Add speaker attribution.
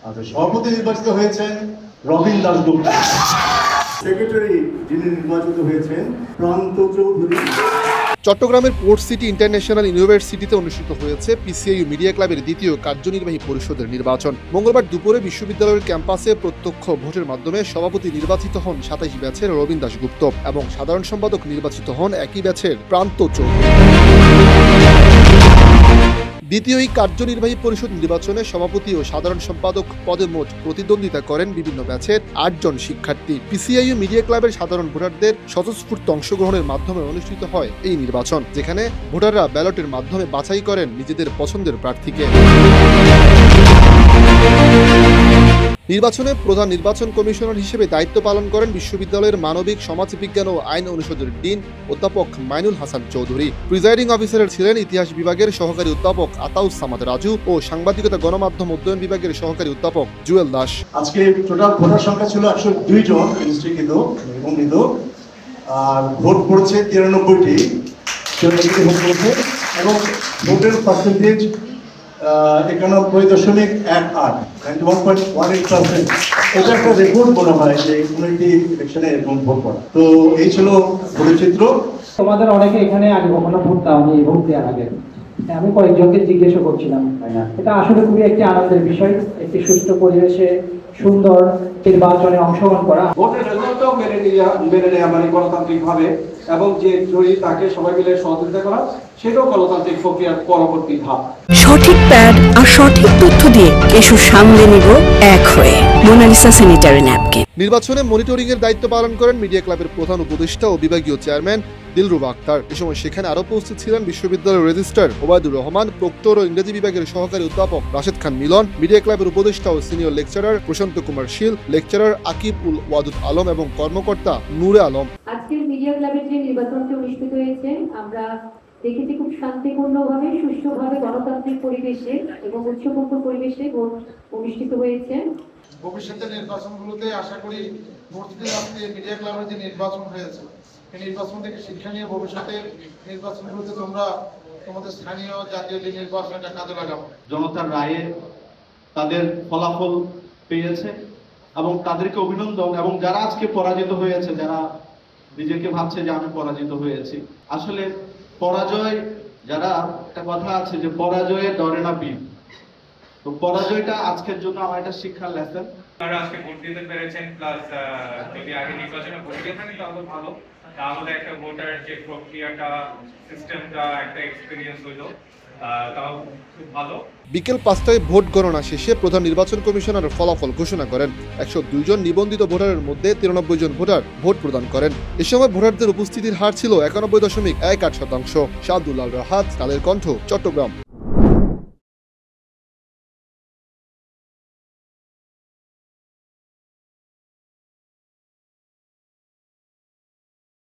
Speaker 1: আচ্ছা, সভাপতি নির্বাচিত হয়েছেন রবিন দাশগুপ্ত। সেক্রেটারি যিনি নির্বাচিত হয়েছেন প্রান্ত চৌধুরী।
Speaker 2: চট্টগ্রামের পোর্ট সিটি ইন্টারন্যাশনাল ইউনিভার্সিটিতে অনুষ্ঠিত হয়েছে পিসিআইইউ মিডিয়া ক্লাবের দ্বিতীয় কার্যনির্বাহী পরিষদের নির্বাচন। মঙ্গলবার দুপুরে বিশ্ববিদ্যালয়ের ক্যাম্পাসে প্রত্যক্ষ ভোটের মাধ্যমে সভাপতি নির্বাচিত হন ২৭ ব্যাচের রবিন দাশগুপ্ত এবং সাধারণ সম্পাদক নির্বাচিত হন একই ব্যাচের প্রান্ত চৌধুরী। দ্বিতীয় এই কার্যনির্বাহী পরিষদ নির্বাচনে সভাপতি ও সাধারণ সম্পাদক পদে মোট প্রতিদ্বন্দ্বিতা করেন বিভিন্ন ব্যাচের ৮ জন শিক্ষার্থী। পিসিআইইউ মিডিয়া ক্লাবের সাধারণ ভোটারদের স্বতঃস্ফূর্ত অংশগ্রহণের মাধ্যমে অনুষ্ঠিত হয় এই নির্বাচন, যেখানে ভোটাররা ব্যালটের মাধ্যমে বাছাই করেন নিজেদের পছন্দের প্রার্থীকে। নির্বাচনে প্রধান নির্বাচন কমিশনার হিসেবে দায়িত্ব পালন করেন বিশ্ববিদ্যালয়ের মানবিক সমাজবিজ্ঞান ও আইন অনুষদের ডিন অধ্যাপক মাইনুল হাসান চৌধুরী। প্রিজাইডিং অফিসার ছিলেন ইতিহাস বিভাগের সহকারী অধ্যাপক আতাউস সামাদ রাজু ও সাংবাদিকতা গণমাধ্যম অধ্যয়ন বিভাগের সহকারী অধ্যাপক জুয়েল দাস।
Speaker 1: আজকে টোটাল ভোটার সংখ্যা ছিল ১০২ জন রেজিস্ট্রিকৃত নিবন্ধিত, আর ভোট পড়েছে ৯৩টি ভোট পড়েছে এবং ভোটের পার্সেন্টেজ ৯১.18%। এটা একটা রেকর্ড বলা হয় যে কোনো একটি ইলেকশনে এরকম ভোট পড়া। তো এই ছিল ভোটের চিত্র।
Speaker 3: তোমাদের অনেকে এখানে আগে কখনো ভোট দাওনি, ভোট দেওয়ার আগে আমি কয়েকজনকে জিজ্ঞাসা করছিলাম। এটা আসলে খুবই একটি আনন্দের বিষয়, একটি সুষ্ঠু পরিবেশে সুন্দর নির্বাচনে অংশগ্রহণ করা।
Speaker 4: ভোটের রেজাল্টও মেনে নেওয়া মানে গণতান্ত্রিক ভাবে, এবং যে জয়ী তাকে সবাই মিলে সহযোগিতা করা, সেটাও গণতান্ত্রিক প্রক্রিয়ার পরবর্তী ধাপ।
Speaker 5: সঠিক প্যাড আর সঠিক তথ্য দিয়ে এসব সামলে নিব এক হয়ে। Monalisa sanitary napkin.
Speaker 2: নির্বাচনে মনিটরিং এর দায়িত্ব পালন করেন মিডিয়া ক্লাবের প্রধান উপদেষ্টা ও বিভাগীয় চেয়ারম্যান দিলরুবা আক্তার। এ সময় সেখানে আরো উপস্থিত ছিলেন বিশ্ববিদ্যালয়ের রেজিস্ট্রার ওবায়দুর রহমান, প্রক্টর ও ইংরেজি বিভাগের সহকারী অধ্যাপক রাশেদ খান মিলন, মিডিয়া ক্লাবের উপদেষ্টা ও সিনিয়র লেকচারার প্রশান্ত কুমার শীল, লেকচারার আকিব উল ওয়াদুদ আলম এবং কর্মকর্তা নূরে আলম।
Speaker 6: আজকের মিডিয়া ক্লাবের যে নির্বাচনটি অনুষ্ঠিত হয়েছে, আমরা দেখেছি খুব শান্তিপূর্ণভাবে, সুষ্ঠুভাবে, গণতান্ত্রিক পরিবেশে এবং উৎসবমুখর পরিবেশে ভোট অনুষ্ঠিত হয়েছে।
Speaker 7: ভবিষ্যতের নির্বাচনগুলোতে আশা করি মিডিয়া ক্লাবের যে নির্বাচন হয়েছে, এই নির্বাচন থেকে শিক্ষা নিয়ে ভবিষ্যতের নির্বাচনগুলোতে তোমরা তোমাদের স্থানীয় জাতীয় যে নির্বাচন এটা কাজে লাগাবো।
Speaker 8: জনতার রায়ে তাদের ফলাফল পেয়েছে এবং তাদেরকে অভিনন্দন। এবং যারা আজকে পরাজিত হয়েছে, যারা নিজেকে ভাবছে যে আমি পরাজিত হয়েছি, আসলে পরাজয়, যারা একটা কথা আছে যে পরাজয়ে ডরে না বীর, তো পরাজয়টা আজকের জন্য আমার একটা শিক্ষার লেসন।
Speaker 9: আপনারা আজকে ভোট দিতে পেরেছেন, প্লাস যদি আগে নির্বাচনে ভোট দিয়ে থাকেন তাহলে ভালো, তাহলে একটা ভোটার যে প্রক্রিয়াটা, সিস্টেমটা একটা এক্সপিরিয়েন্স হইলো, তাও খুব ভালো।
Speaker 2: বিকেল ৫টায় ভোট গণনা শেষে প্রধান নির্বাচন কমিশনার ফলাফল ঘোষণা করেন। ১০২ জন নিবন্ধিত ভোটারের মধ্যে ৯৩ জন ভোটার ভোট প্রদান করেন। এ সময় ভোটারদের উপস্থিতির হার ছিল ৯১.18%। শাহদুল আল রাহাত, কালের কণ্ঠ, চট্টগ্রাম।